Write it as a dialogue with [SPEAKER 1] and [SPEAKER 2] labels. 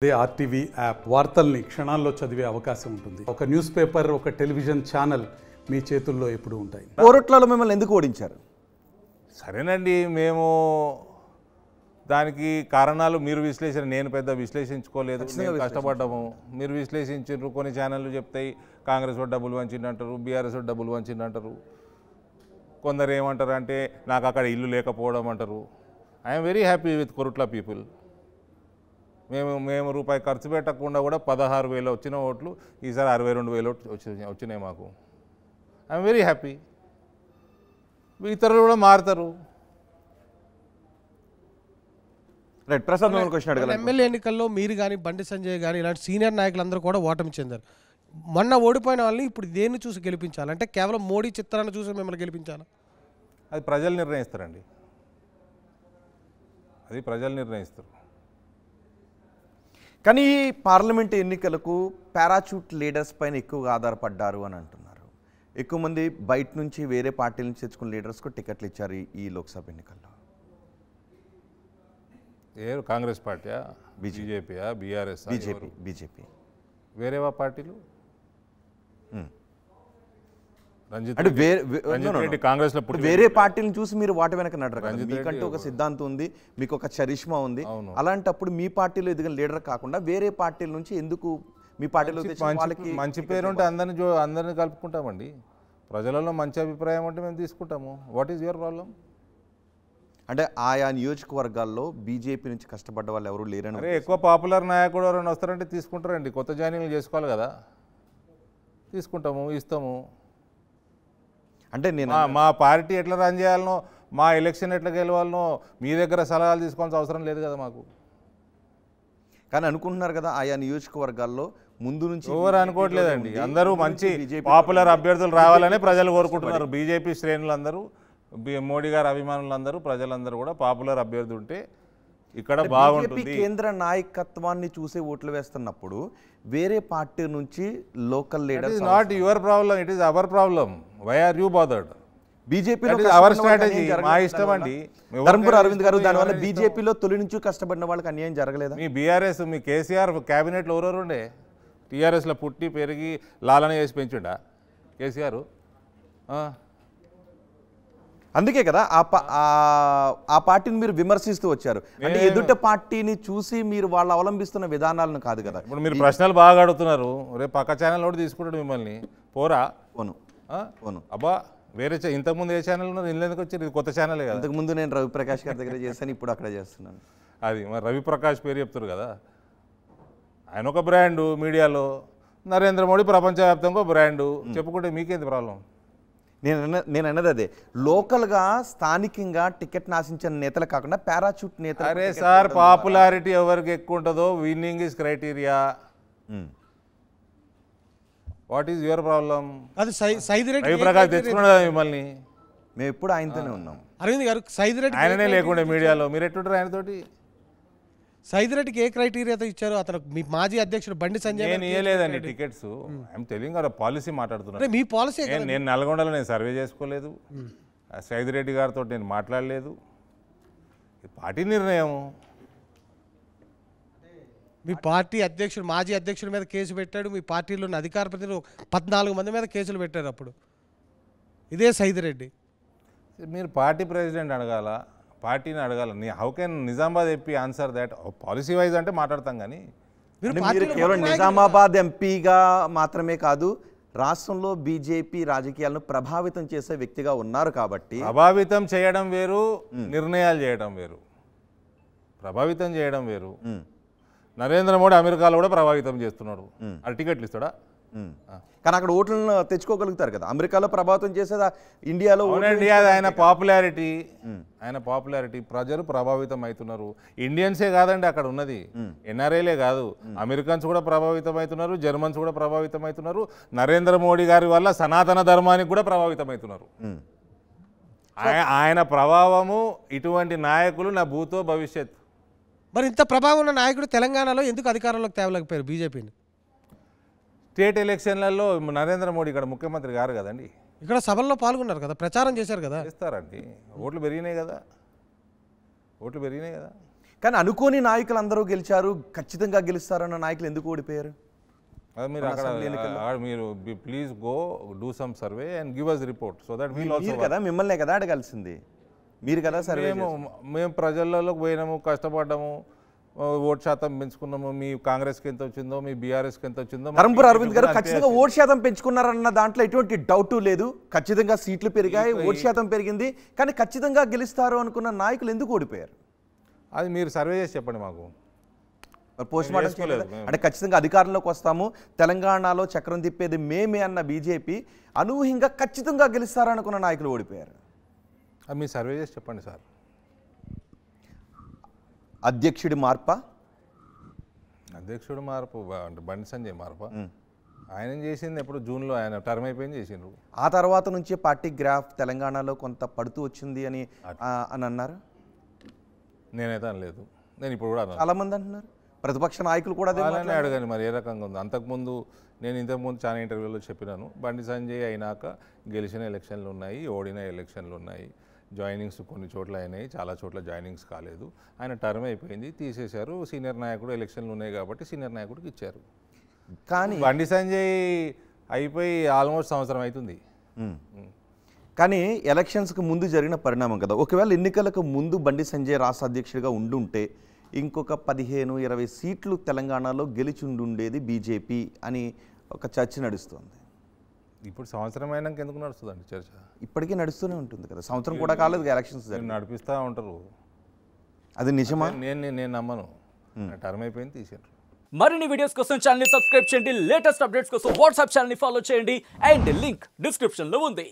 [SPEAKER 1] అదే RTV app వార్తల్ని క్షణాల్లో చదివే అవకాశం ఉంటుంది. ఒక న్యూస్ పేపర్, ఒక టెలివిజన్ ఛానల్ మీ చేతుల్లో ఎప్పుడు ఉంటాయి.
[SPEAKER 2] కోరట్లలో మిమ్మల్ని ఎందుకు ఓడించారు?
[SPEAKER 3] సరేనండి, మేము దానికి కారణాలు మీరు విశ్లేషణ, నేను పెద్ద విశ్లేషించుకోలేదు. మేము కష్టపడ్డాము, మీరు విశ్లేషించారు. కొన్ని ఛానళ్ళు చెప్తాయి కాంగ్రెస్ వాడు డబ్బులు వంచింది అంటారు, బీఆర్ఎస్ వాడు డబ్బులు వంచింది అంటారు. కొందరు ఏమంటారు అంటే నాకు అక్కడ ఇల్లు లేకపోవడం అంటారు. I'm very happy with Korutla people. మేము రూపాయి ఖర్చు పెట్టకుండా కూడా 16,000 వచ్చిన ఓట్లు ఈసారి 62,000 వచ్చినాయి మాకు. I'm very happy. ఇతరులు కూడా మారుతారు.
[SPEAKER 2] రైట్, ప్రసాద్ మిమ్మల్ని క్వశ్చన్ అడగాలి.
[SPEAKER 4] ఎమ్మెల్యే ఎన్నికల్లో మీరు కానీ బండి సంజయ్ కానీ ఇలాంటి సీనియర్ నాయకులందరూ కూడా ఓటమి చెందారు. మొన్న ఓడిపోయిన వాళ్ళని ఇప్పుడు దేన్ని చూసి గెలిపించాలి? అంటే కేవలం మోడీ చిత్రాన్ని చూసి మిమ్మల్ని గెలిపించాలి?
[SPEAKER 3] అది ప్రజలు నిర్ణయిస్తారండి. అది ప్రజలు నిర్ణయిస్తారు.
[SPEAKER 2] కానీ పార్లమెంట్ ఎన్నికలకు పారాచూట్ లీడర్స్ పైన ఎక్కువగా ఆధారపడ్డారు అని అంటున్నారు. ఎక్కువ మంది బయట నుంచి వేరే పార్టీల నుంచి తెచ్చుకున్న లీడర్స్కు టికెట్లు ఇచ్చారు ఈ లోక్సభ ఎన్నికల్లో.
[SPEAKER 3] కాంగ్రెస్ పార్టీయా, బీజేపీయా, బీఆర్ఎస్?
[SPEAKER 2] బీజేపీ.
[SPEAKER 3] వేరే పార్టీలు
[SPEAKER 2] అంటే
[SPEAKER 3] కాంగ్రెస్లో
[SPEAKER 2] వేరే పార్టీలను చూసి మీరు వాటి వెనక నడరు. మీకంటూ ఒక సిద్ధాంతం ఉంది, మీకు ఒక చరిష్మా ఉంది. అలాంటప్పుడు మీ పార్టీలో ఎదిగిన లీడర్ కాకుండా వేరే పార్టీల నుంచి ఎందుకు మీ పార్టీలో వాళ్ళకి
[SPEAKER 3] మంచి పేరు ఉంటే అందరిని కలుపుకుంటామండి. ప్రజలలో మంచి అభిప్రాయం ఉంటే మేము తీసుకుంటాము. What is your problem?
[SPEAKER 2] అంటే ఆయా నియోజకవర్గాల్లో బీజేపీ నుంచి కష్టపడ్డ వాళ్ళు ఎవరు లేరని.
[SPEAKER 3] అరే, ఎక్కువ పాపులర్ నాయకుడు ఎవరైనా వస్తారంటే తీసుకుంటారండి. కొత్త జాయినింగ్లు చేసుకోవాలి కదా, తీసుకుంటాము, ఇస్తాము.
[SPEAKER 2] అంటే నేను
[SPEAKER 3] మా పార్టీ ఎట్లా రన్ చేయాలనో, మా ఎలక్షన్ ఎట్లా గెలవాలనో మీ దగ్గర సలహాలు తీసుకోవాల్సిన అవసరం లేదు కదా మాకు.
[SPEAKER 2] కానీ అనుకుంటున్నారు కదా ఆయా నియోజకవర్గాల్లో ముందు నుంచి.
[SPEAKER 3] ఎవరు అనుకోవట్లేదండి. అందరూ మంచి పాపులర్ అభ్యర్థులు రావాలని ప్రజలు కోరుకుంటున్నారు. బీజేపీ శ్రేణులందరూ, మోడీ గారి అభిమానులందరూ, ప్రజలందరూ కూడా పాపులర్ అభ్యర్థి ఉంటే ఇక్కడ బాగుంటుంది.
[SPEAKER 2] కేంద్ర నాయకత్వాన్ని చూసే ఓట్లు వేస్తున్నప్పుడు వేరే పార్టీ నుంచి local leader.
[SPEAKER 3] It is not your problem, it is our problem. Why are you bothered?
[SPEAKER 2] బీజేపీలో
[SPEAKER 3] అవర్ స్ట్రాటజీ, మా ఇష్టం అండి.
[SPEAKER 2] ధర్మపురి అరవింద్ గారు, దానివల్ల బీజేపీలో తొలి నుంచి కష్టపడిన వాళ్ళకి అన్యాయం జరగలేదా?
[SPEAKER 3] మీ బీఆర్ఎస్, మీ కేసీఆర్ క్యాబినెట్లో ఎవరెవరు ఉండే? టీఆర్ఎస్లో పుట్టి పెరిగి లాలన చేసి పెంచుండా కేసీఆర్?
[SPEAKER 2] అందుకే కదా ఆ పార్టీని మీరు విమర్శిస్తూ వచ్చారు. అంటే ఎదుట పార్టీని చూసి మీరు వాళ్ళు అవలంబిస్తున్న విధానాలను కాదు కదా.
[SPEAKER 3] ఇప్పుడు మీరు ప్రశ్నలు బాగా అడుగుతున్నారు. రేపు పక్క ఛానల్ కూడా తీసుకుంటాడు మిమ్మల్ని. పోరా
[SPEAKER 2] పోను
[SPEAKER 3] అబ్బా, వేరే ఇంతకుముందు ఏ ఛానల్ ఉన్నారు, ఇల్లు ఎందుకు వచ్చారు? ఇది కొత్త ఛానల్ కదా.
[SPEAKER 2] ఇంతకుముందు నేను రవిప్రకాష్ గారి దగ్గర చేశాను, ఇప్పుడు అక్కడ చేస్తున్నాను.
[SPEAKER 3] అది మరి రవిప్రకాష్ పేరు చెప్తారు కదా, ఆయన ఒక బ్రాండు మీడియాలో. నరేంద్ర మోడీ ప్రపంచవ్యాప్తంగా బ్రాండు. చెప్పుకుంటే మీకేంది ప్రాబ్లం?
[SPEAKER 2] నేను అన్నది అదే, లోకల్గా స్థానికంగా టికెట్ ఆశించిన నేతలు కాకుండా పారాచూట్ నేతలు.
[SPEAKER 3] అరే సార్, పాపులారిటీ ఎవరికి ఎక్కువ ఉంటుందో winnowing is criteria. What is your problem?
[SPEAKER 4] అది సైదిరెడ్డి
[SPEAKER 3] రవిప్రకాష్ తెచ్చుకున్నాడా మిమ్మల్ని?
[SPEAKER 2] మేము ఎప్పుడు ఆయనతోనే ఉన్నాం.
[SPEAKER 4] అరవింద్ గారు, సైదిరెడ్డి
[SPEAKER 3] ఆయననే లేకుండే మీడియాలో మీరు ఎట్టుంటారు ఆయనతోటి?
[SPEAKER 4] సైదిరెడ్డికి ఏ క్రైటీరియాతో ఇచ్చారు? అతను మీ మాజీ అధ్యక్షుడు బండి సంజయ్.
[SPEAKER 3] నేను ఇవ్వలేదండి టికెట్స్. ఐఎమ్ టెలింగ్ పాలసీ మాట్లాడుతున్నాను.
[SPEAKER 4] మీ పాలసీ.
[SPEAKER 3] నేను నల్గొండలో నేను సర్వే చేసుకోలేదు, సైదిరెడ్డి గారితో నేను మాట్లాడలేదు. పార్టీ నిర్ణయం.
[SPEAKER 4] మీ పార్టీ అధ్యక్షుడు, మాజీ అధ్యక్షుడి మీద కేసు పెట్టాడు. మీ పార్టీలో ఉన్న అధికార ప్రతినిధులు 14 మంది మీద కేసులు పెట్టారు. అప్పుడు ఇదే సైదిరెడ్డి.
[SPEAKER 3] మీరు పార్టీ ప్రెసిడెంట్ అడగాల, పార్టీని అడగాల. How can Nizamabad MP answer that? Policy wise అంటే మాట్లాడతాం, కానీ
[SPEAKER 2] మీరు కేవలం నిజామాబాద్ ఎంపీగా మాత్రమే కాదు, రాష్ట్రంలో బీజేపీ రాజకీయాలను ప్రభావితం చేసే వ్యక్తిగా ఉన్నారు కాబట్టి.
[SPEAKER 3] ప్రభావితం చేయడం వేరు, నిర్ణయాలు చేయడం వేరు. ప్రభావితం చేయడం వేరు. నరేంద్ర మోడీ అమెరికాలో కూడా ప్రభావితం చేస్తున్నాడు. అది టికెట్లు ఇస్తాడా?
[SPEAKER 2] కానీ అక్కడ ఓట్లను తెచ్చుకోగలుగుతారు కదా. అమెరికాలో ప్రభావితం చేసేదా ఇండియాలో?
[SPEAKER 3] అవునండి, అది ఆయన పాపులారిటీ. ఆయన పాపులారిటీ. ప్రజలు ప్రభావితం అవుతున్నారు. ఇండియన్సే కాదండి అక్కడ ఉన్నది, ఎన్ఆర్ఐలే కాదు, అమెరికన్స్ కూడా ప్రభావితం అవుతున్నారు, జర్మన్స్ కూడా ప్రభావితం అవుతున్నారు. నరేంద్ర మోడీ గారి వల్ల సనాతన ధర్మానికి కూడా ప్రభావితం అవుతున్నారు. ఆయన ప్రభావము, ఇటువంటి నాయకులు నా భూతో భవిష్యత్.
[SPEAKER 4] మరి ఇంత ప్రభావం ఉన్న నాయకుడు తెలంగాణలో ఎందుకు అధికారంలోకి తేవలేకపోయారు బీజేపీని?
[SPEAKER 3] స్టేట్ ఎలక్షన్లలో నరేంద్ర మోడీ ఇక్కడ ముఖ్యమంత్రి గారు కదండి,
[SPEAKER 4] ఇక్కడ సభల్లో పాల్గొన్నారు కదా, ప్రచారం చేశారు కదా.
[SPEAKER 3] చేస్తారండి. ఓట్లు పెరిగినాయి కదా, ఓట్లు పెరిగినాయి కదా.
[SPEAKER 2] కానీ అనుకోని నాయకులు అందరూ గెలిచారు, ఖచ్చితంగా గెలుస్తారన్న నాయకులు ఎందుకు ఓడిపోయారు?
[SPEAKER 3] అది మీరు అక్కడ మీరు please go do some survey and give us report so that will also.
[SPEAKER 2] మీరు కదా, మిమ్మల్నే కదా అడగాల్సింది, మీరు కదా సర్వే.
[SPEAKER 3] మేము ప్రజలలోకి పోయినాము, కష్టపడ్డాము, ఓటు శాతం పెంచుకున్నాము. మీ కాంగ్రెస్కి ఎంత వచ్చిందో, మీ బీఆర్ఎస్కి ఎంత వచ్చిందో.
[SPEAKER 2] ధర్మపురి అరవింద్ గారు ఖచ్చితంగా ఓటు శాతం పెంచుకున్నారన్న దాంట్లో ఎటువంటి డౌట్ లేదు. ఖచ్చితంగా సీట్లు పెరిగాయి, ఓటు శాతం పెరిగింది. కానీ ఖచ్చితంగా గెలుస్తారు అనుకున్న నాయకులు ఎందుకు ఓడిపోయారు?
[SPEAKER 3] అది మీరు సర్వే చేసి చెప్పండి మాకు.
[SPEAKER 2] పోస్ట్ మార్టం చేయలేదు అంటే ఖచ్చితంగా అధికారంలోకి వస్తాము, తెలంగాణలో చక్రం తిప్పేది మేమే అన్న బీజేపీ అనూహ్యంగా ఖచ్చితంగా గెలుస్తారనుకున్న నాయకులు ఓడిపోయారు.
[SPEAKER 3] అది మీరు సర్వే చేసి చెప్పండి సార్.
[SPEAKER 2] అధ్యక్షుడి మార్ప,
[SPEAKER 3] అధ్యక్షుడు మార్పు అంటే బండి సంజయ్ మార్ప. ఆయన చేసింది ఎప్పుడు జూన్లో, ఆయన టర్మ్ అయిపోయింది చేసిండ్రు.
[SPEAKER 2] ఆ తర్వాత నుంచి పార్టీ గ్రాఫ్ తెలంగాణలో కొంత పడుతూ వచ్చింది అని అన్నారు.
[SPEAKER 3] నేనైతే అనలేదు, నేను ఇప్పుడు కూడా అన్నాను.
[SPEAKER 2] చాలా మంది అంటున్నారు, ప్రతిపక్ష నాయకులు కూడా
[SPEAKER 3] అలానే అడగండి మరి ఏ రకంగా ఉంది. అంతకుముందు నేను ఇంతకుముందు చాలా ఇంటర్వ్యూలో చెప్పినాను, బండి సంజయ్ అయినాక గెలిచిన ఎలక్షన్లు ఉన్నాయి, ఓడిన ఎలక్షన్లు ఉన్నాయి, జాయినింగ్స్ కొన్ని చోట్ల అయినాయి, చాలా చోట్ల జాయినింగ్స్ కాలేదు. ఆయన టర్మ్ అయిపోయింది, తీసేశారు. సీనియర్ నాయకుడు ఎలక్షన్లు ఉన్నాయి కాబట్టి సీనియర్ నాయకుడికి ఇచ్చారు.
[SPEAKER 2] కానీ
[SPEAKER 3] బండి సంజయ్ అయిపోయి ఆల్మోస్ట్ సంవత్సరం అవుతుంది.
[SPEAKER 2] కానీ ఎలక్షన్స్కి ముందు జరిగిన పరిణామం కదా. ఒకవేళ ఎన్నికలకు ముందు బండి సంజయ్ రాష్ట్ర అధ్యక్షుడిగా ఉండుంటే ఇంకొక 15-20 సీట్లు తెలంగాణలో గెలిచి ఉండేది బీజేపీ అని ఒక చర్చ నడుస్తుంది.
[SPEAKER 3] ఇప్పుడు సంవత్సరం అయినాక ఎందుకు నడుస్తుందండి చర్చ?
[SPEAKER 2] ఇప్పటికీ నడుస్తూనే ఉంటుంది కదా, సంవత్సరం కూడా కాలేదు ఎలక్షన్స్
[SPEAKER 3] నడిపిస్తూ ఉంటారు.
[SPEAKER 2] అది నిజమా?
[SPEAKER 3] నేను నమ్మను. టర్మ్ అయిపోయింది, తీసారు.
[SPEAKER 5] మరిన్ని వీడియోస్ కోసం ఛానల్ ని సబ్స్క్రైబ్ చేయండి, లేటెస్ట్ అప్డేట్స్ కోసం వాట్సాప్ ఛానల్ ని ఫాలో చేయండి అండ్ లింక్ డిస్క్రిప్షన్ లో ఉంది.